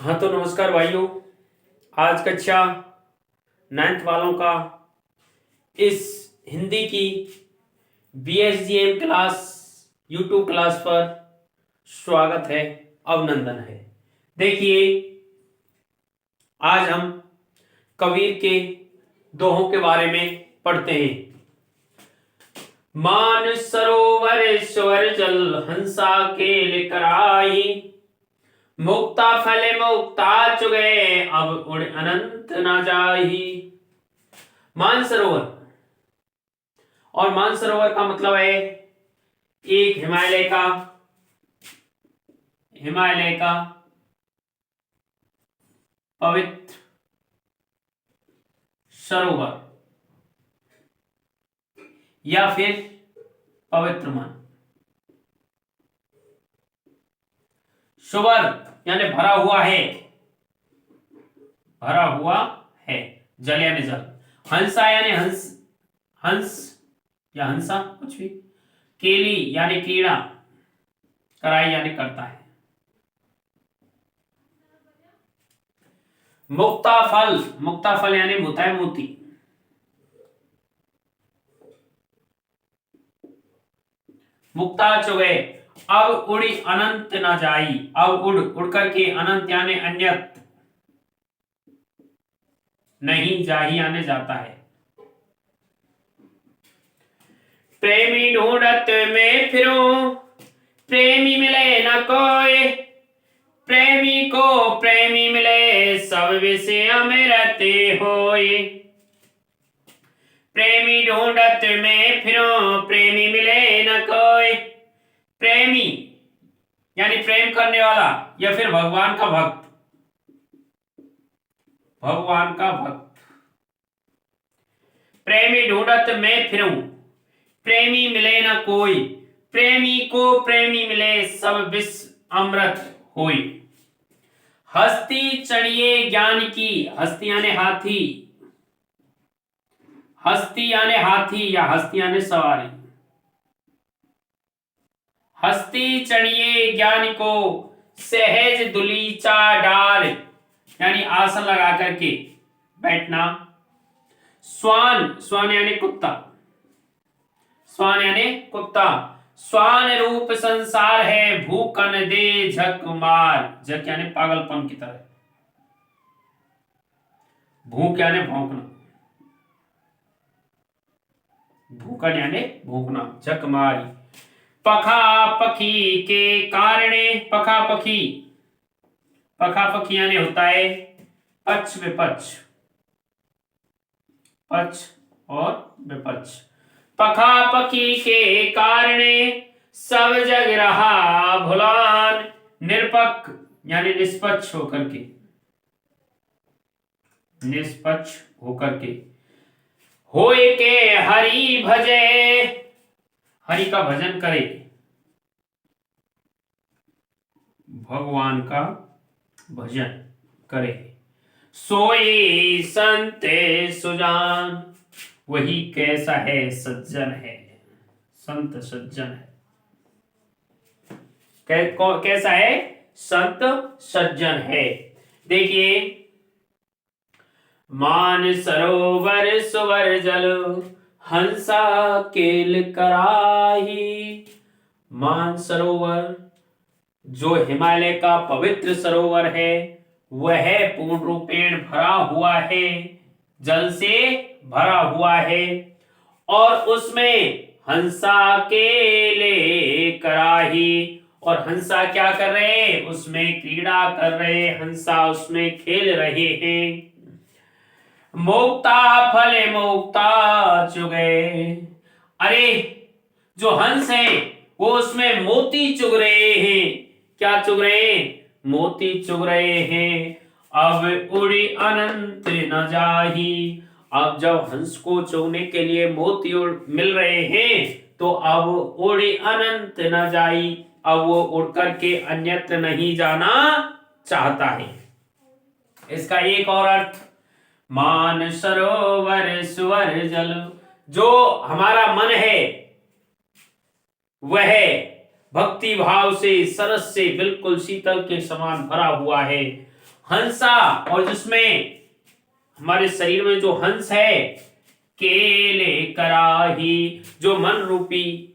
हाँ तो नमस्कार भाइयों। आज कक्षा 9th वालों का इस हिंदी की BSGM क्लास यूट्यूब क्लास पर स्वागत है, अभिनंदन है। देखिए, आज हम कबीर के दोहों के बारे में पढ़ते हैं। मान सरोवर स्वर जल हंसा केल कराई, मुक्ता फले मुक्ता चुगे अब उड़ अनंत ना जाही। मानसरोवर, और मानसरोवर का मतलब है एक हिमालय का पवित्र सरोवर या फिर पवित्र मन। सुवर यानी भरा हुआ है, जल यानी जल। हंसा यानी हंस या हंसा कुछ भी। केली यानी कीड़ा, कराई यानी करता है। मुक्ता फल यानी होता है मोती। मुक्ता चुगे अब उड़ी अनंत न जाई, अब उड़ करके अनंत यानी अन्यत, नहीं जाही यानी जाता है। प्रेमी ढूंढत में फिरूं, प्रेमी मिले न कोई, प्रेमी को प्रेमी मिले सब विषय में रहते होए। प्रेमी ढूंढत में फिरूं, प्रेमी मिले न कोई। प्रेमी यानी प्रेम करने वाला या फिर भगवान का भक्त। प्रेमी ढूंढत में फिरूं, प्रेमी मिले न कोई, प्रेमी को प्रेमी मिले सब विश्व अमृत होई। हस्ती चढ़िए ज्ञान की, हस्ती यानी हाथी, या हस्ती यानी सवारी। हस्ती चढ़िए ज्ञान को सहज दुलीचा डार, यानी आसन लगा करके बैठना। स्वान यानी कुत्ता। स्वान रूप संसार है, भूखन दे झक मार। झक यानी पागलपन की तरह। भूख यानी भौंकना, भूखन यानी भौंकना, झक मारी। पखा पखी के कारणे, पखा पखी यानी होता है पक्ष विपक्ष, पक्ष और विपक्ष। पखा पखी के कारणे सब जग रहा भुलान, निरपक्ष यानी निष्पक्ष होकर के। होए के हरि भजे, हरि का भजन करे, भगवान का भजन करे। सोई संत सुजान, वही कैसा है सज्जन है, संत सज्जन है। कैसा है? संत सज्जन है। देखिए, मान सरोवर सुवर जल हंसा केल कराही। मान सरोवर जो हिमालय का पवित्र सरोवर है, वह पूर्ण रूपेण भरा हुआ है, जल से भरा हुआ है, और उसमें हंसा केले कराही। और हंसा क्या कर रहे हैं? उसमें क्रीड़ा कर रहे, हंसा उसमें खेल रहे हैं। मोक्ता फले मोक्ता चुगे, अरे जो हंस है वो उसमें मोती चुग रहे हैं। क्या चुग रहे हैं? मोती चुग रहे हैं। अब उड़ी अनंत न जाही, अब जब हंस को चुगने के लिए मोती मिल रहे हैं तो अब उड़ी अनंत न जाई, अब वो उड़ करके अन्यत्र नहीं जाना चाहता है। इसका एक और अर्थ, मान सरोवर सुवर जल, जो हमारा मन है वह भक्ति भाव से, सरस से बिल्कुल शीतल के समान भरा हुआ है, हंसा, और जिसमें हमारे शरीर में जो हंस है, केले कराही, जो मन रूपी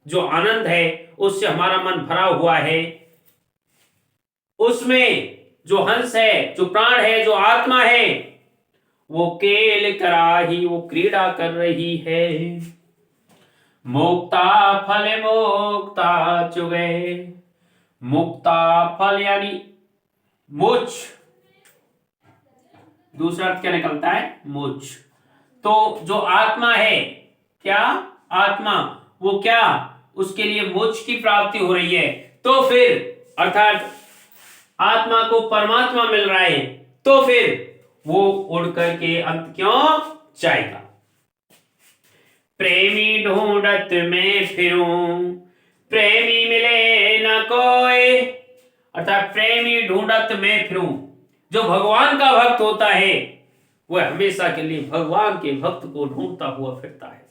जो आनंद है उससे हमारा मन भरा हुआ है, उसमें जो हंस है, जो प्राण है, जो आत्मा है, वो केल कराही, वो क्रीड़ा कर रही है। मुक्ता फल मुक्ता चुगे, मुक्ता फल यानी मोक्ष, दूसरा अर्थ क्या निकलता है? मोक्ष। तो जो आत्मा है, क्या आत्मा, वो क्या, उसके लिए मोक्ष की प्राप्ति हो रही है। तो फिर अर्थात आत्मा को परमात्मा मिल रहा है, तो फिर वो उड़ करके अंत क्यों जाएगा। प्रेमी ढूंढत में फिरूं, प्रेमी मिले न कोई, अर्थात प्रेमी ढूंढत में फिरूं, जो भगवान का भक्त होता है वह हमेशा के लिए भगवान के भक्त को ढूंढता हुआ फिरता है।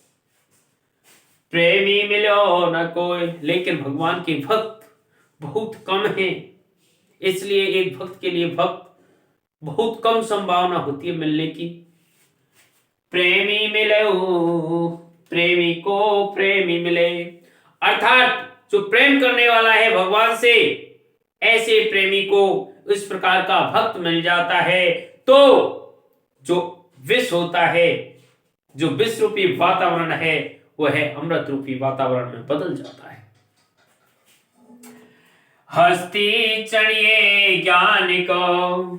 प्रेमी मिलो न कोई, लेकिन भगवान के भक्त बहुत कम हैं, इसलिए एक भक्त के लिए भक्त बहुत कम संभावना होती है मिलने की। प्रेमी मिले, प्रेमी को प्रेमी मिले, अर्थात जो प्रेम करने वाला है भगवान से, ऐसे प्रेमी को इस प्रकार का भक्त मिल जाता है, तो जो विष होता है, जो विष रूपी वातावरण है, वह है अमृत रूपी वातावरण में बदल जाता है। हस्ती चढ़िए ज्ञान को,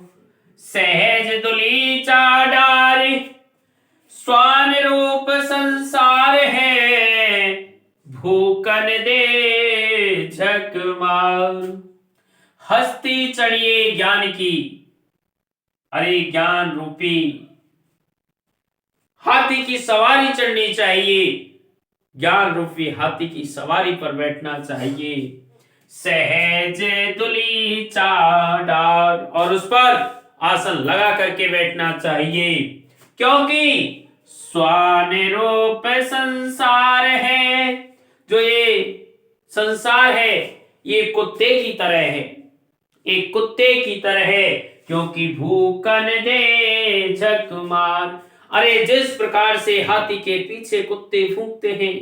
सहज दुली चाडार, स्वान रूप संसार है, भूकन दे झक मार। हस्ती चढ़िए ज्ञान की, अरे ज्ञान रूपी हाथी की सवारी चढ़नी चाहिए, ज्ञान रूपी हाथी की सवारी पर बैठना चाहिए। सहज दुली चाडार, और उस पर आसन लगा करके बैठना चाहिए, क्योंकि स्वान रूप संसार है, जो ये संसार है ये कुत्ते की तरह है, एक कुत्ते की तरह है, क्योंकि भूकन दे झक मार। अरे जिस प्रकार से हाथी के पीछे कुत्ते भूखते हैं,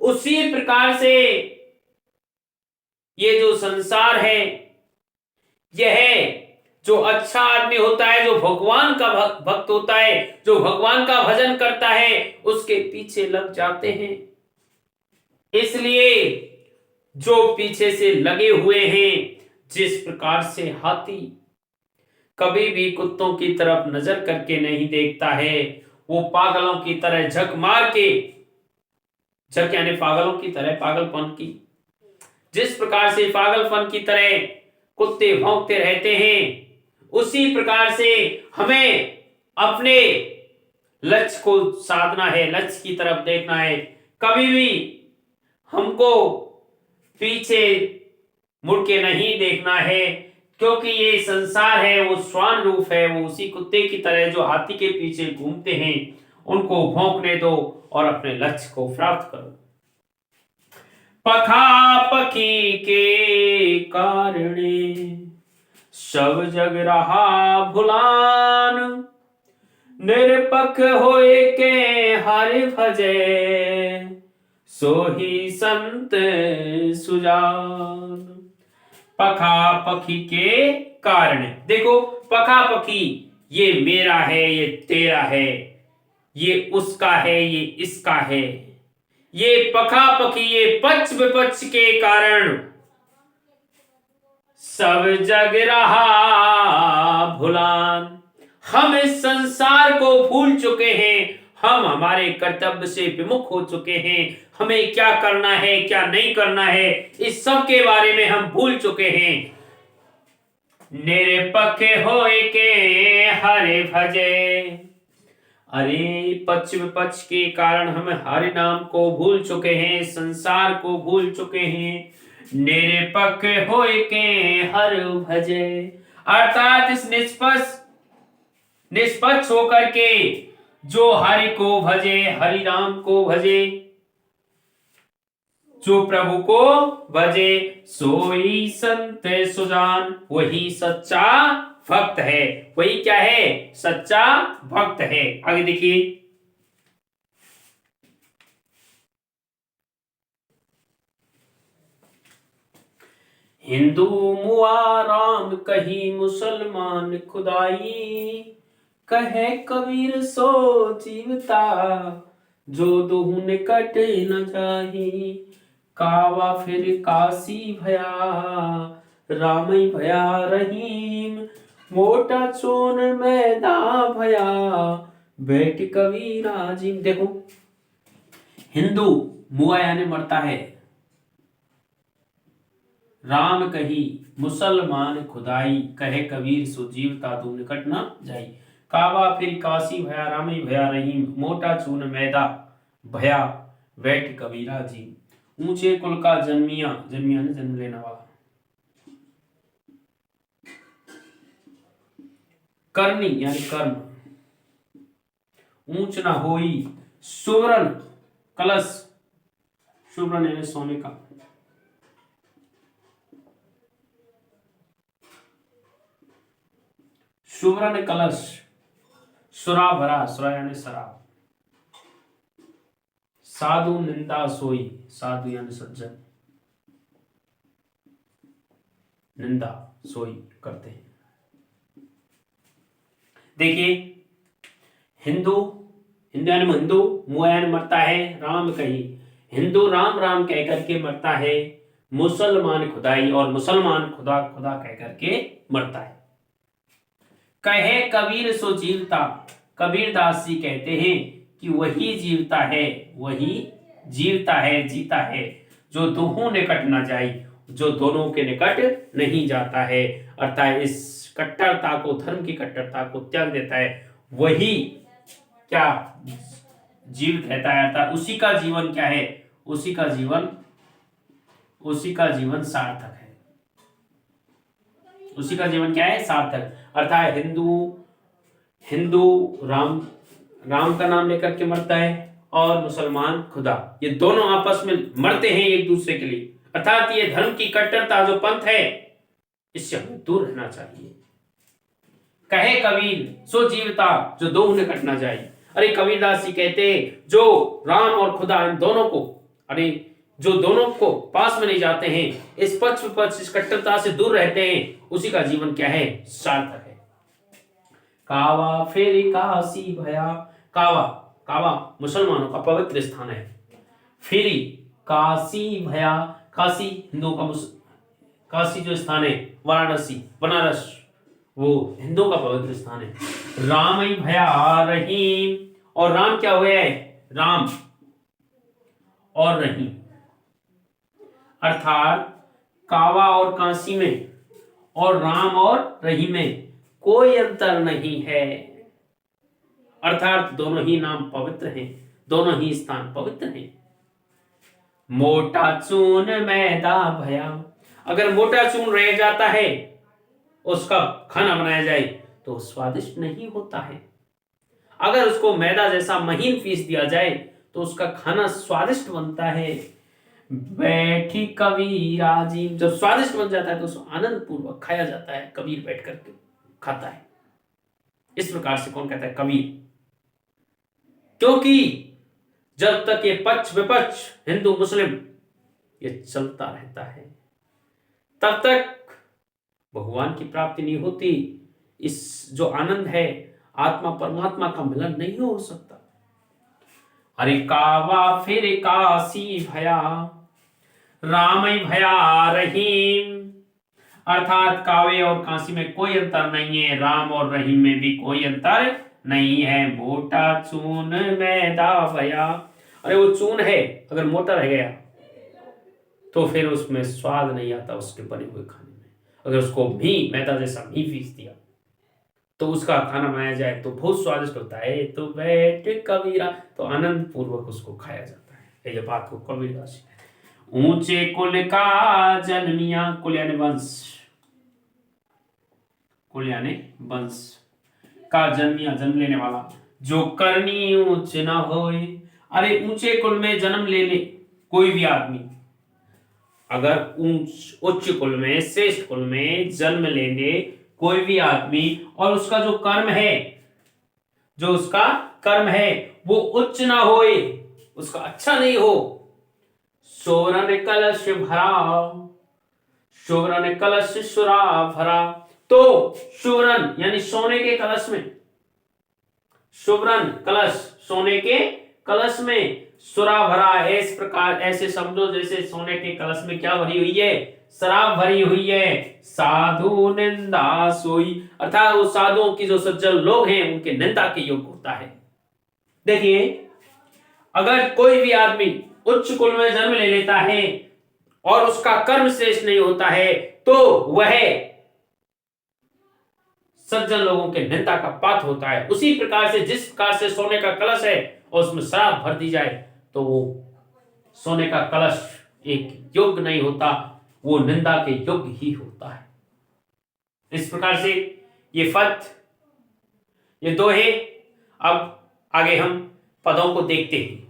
उसी प्रकार से ये जो संसार है, यह जो अच्छा आदमी होता है, जो भगवान का भक्त होता है, जो भगवान का भजन करता है, उसके पीछे लग जाते हैं। इसलिए जो पीछे से लगे हुए हैं, जिस प्रकार से हाथी कभी भी कुत्तों की तरफ नजर करके नहीं देखता है, वो पागलों की तरह झक मार के, झक यानी पागलों की तरह, पागलपन की, जिस प्रकार से पागलपन की तरह कुत्ते भौंकते रहते हैं, उसी प्रकार से हमें अपने लक्ष्य को साधना है, लक्ष्य की तरफ देखना है। कभी भी हमको पीछे मुड़ के नहीं देखना है, क्योंकि ये संसार है वो श्वान रूप है, वो उसी कुत्ते की तरह जो हाथी के पीछे घूमते हैं, उनको भौंकने दो और अपने लक्ष्य को प्राप्त करो। पखा पखी के कारणे सब जग रहा भुलान, निरपख होए के हरि भजे, सोही संत सुजान। पखा पखी के कारण, देखो पखा पखी, ये मेरा है, ये तेरा है, ये उसका है, ये इसका है, ये पखा पखी, ये पक्ष विपक्ष के कारण सब जग रहा भुलान। हम इस संसार को भूल चुके हैं, हम हमारे कर्तव्य से विमुख हो चुके हैं, हमें क्या करना है क्या नहीं करना है इस सब के बारे में हम भूल चुके हैं। निरपक्ष होए के हरे भजे, अरे पक्ष विपक्ष के कारण हम हरि नाम को भूल चुके हैं, संसार को भूल चुके हैं। निरपक्ष होए के हर भजे, अर्थात इस निष्पक्ष होकर के जो हरि को भजे, हरि नाम को भजे, जो प्रभु को भजे सोई संत सुजान, वही सच्चा भक्त है। वही क्या है? सच्चा भक्त है। आगे देखिए, हिंदू मुआ राम कही मुसलमान खुदाई, कहे कबीर सो जीवता, जो दुहु निकट न जाही। कावा फिर काशी भया, रामई भया रहीम, मोटा चोन मैदा भया, बैठ कबीरा जिम। देखो, हिंदू मुआ यानी मरता है, राम कही मुसलमान खुदाई, कहे कबीर सो जीवता तू निकट न जाई। कावा फिर काशी भया, रामी भया रहीम, मोटा चून मैदा भया, बैठ कबीरा जी। ऊंचे कुल का जन्मिया, जन्मिया ने जन्म लेने वाला। करनी यानी कर्म, ऊंच ना होई। सुवर्ण कलश, सुवर्ण यानी सोने का। सुवर्ण कलश, सुरा भरा, सुरा यानी शराब। साधु निंदा सोई, साधु यानी सज्जन, निंदा सोई करते हैं। देखिए, हिंदू, हिंदू यानी हिंदू, मुआ यानी मरता है, राम कही, हिंदू राम राम कह करके मरता है, मुसलमान खुदाई, और मुसलमान खुदा खुदा कह करके मरता है। कहे कबीर सो जीवता, कबीर दास जी कहते हैं कि वही जीवता है, वही जीवता है, जीता है, जो दोनों निकट न जाई, जो दोनों के निकट नहीं जाता है। अर्थात इस कट्टरता को, धर्म की कट्टरता को त्याग देता है, वही क्या जीवित रहता है। अर्थात उसी का जीवन क्या है? उसी का जीवन सार्थक है। उसी का जीवन क्या है? सार्थक। अर्थात हिंदू राम का नाम लेकर के मरता है, और मुसलमान खुदा, ये दोनों आपस में मरते हैं एक दूसरे के लिए। अर्थात ये धर्म की कट्टरता जो पंथ है, इससे हमें दूर रहना चाहिए। कहे कबीर सो जीवता, जो दो निकट ना जाए। अरे कबीरदास जी कहते हैं, जो राम और खुदा इन दोनों को, अरे जो दोनों को पास में नहीं जाते हैं, इस पक्ष विपक्ष, इस कट्टरता से दूर रहते हैं, उसी का जीवन क्या है? सार्थक है। कावा फिर काशी भया, कावा, कावा मुसलमानों का पवित्र स्थान है। फिर काशी भया, काशी हिंदुओं का, काशी जो स्थान है, वाराणसी, बनारस, वो हिंदुओं का पवित्र स्थान है। राम ही भया रहीम, और राम क्या हुआ है? राम और रहीम। अर्थात कावा और काशी में, और राम और रहीम में कोई अंतर नहीं है। अर्थात दोनों ही नाम पवित्र हैं, दोनों ही स्थान पवित्र हैं। मोटा चून मैदा भया, अगर मोटा चून रह जाता है, उसका खाना बनाया जाए तो स्वादिष्ट नहीं होता है। अगर उसको मैदा जैसा महीन पीस दिया जाए तो उसका खाना स्वादिष्ट बनता है। बैठी कबीरा जी, जब स्वादिष्ट बन जाता है तो उसको आनंद पूर्वक खाया जाता है, कबीर बैठ करके खाता है। इस प्रकार से कौन कहता है? कबीर। क्योंकि जब तक ये पक्ष विपक्ष, हिंदू मुस्लिम, ये चलता रहता है, तब तक भगवान की प्राप्ति नहीं होती। इस जो आनंद है, आत्मा परमात्मा का मिलन नहीं हो सकता। अरे कावा फिर काशी भया, राम भया रहीम। अर्थात कावे और काशी में कोई अंतर नहीं है, राम और रहीम में भी कोई अंतर नहीं है। मोटा चून मैदा भया, अरे वो चून है, अगर मोटा रह गया तो फिर उसमें स्वाद नहीं आता उसके बने हुए खाने में। अगर उसको भी मैदा जैसा भी पीस दिया तो उसका खाना बनाया जाए तो बहुत स्वादिष्ट होता है। तो बैठ कबीरा, तो आनंद पूर्वक उसको खाया जाता है। ये बात को कबीरदास जी। ऊंचे कुल का जन्मिया, कुल यानी वंश, कुल यानी वंश का जन्मिया, जन्म लेने वाला, जो करनी ऊंच न होए। अरे ऊंचे कुल में जन्म ले ले कोई भी आदमी, अगर उच्च कुल में, श्रेष्ठ कुल में जन्म लेने कोई भी आदमी और उसका जो उसका कर्म है वो उच्च ना होए, उसका अच्छा नहीं हो, सोरन कलश भरा, शोभरन कलश सुरा भरा, तो शोभरन यानी सोने के कलश में, शोभरन कलश सोने के कलश में, सुरा भरा है, इस प्रकार ऐसे समझो जैसे सोने के कलश में क्या भरी हुई है, शराब भरी हुई है, साधु निंदा सोई, अर्थात वो साधुओं की जो सज्जन लोग हैं उनके निंदा के योग्य होता है। देखिए अगर कोई भी आदमी उच्च कुल में जन्म ले लेता है और उसका कर्म श्रेष्ठ नहीं होता है तो वह सज्जन लोगों के निंदा का पात्र होता है। उसी प्रकार से जिस प्रकार से सोने का कलश है और उसमें शराब भर दी जाए तो वो सोने का कलश एक योग्य नहीं होता, वो निंदा के योग्य ही होता है। इस प्रकार से ये फत, ये दोहे, अब आगे हम पदों को देखते हैं।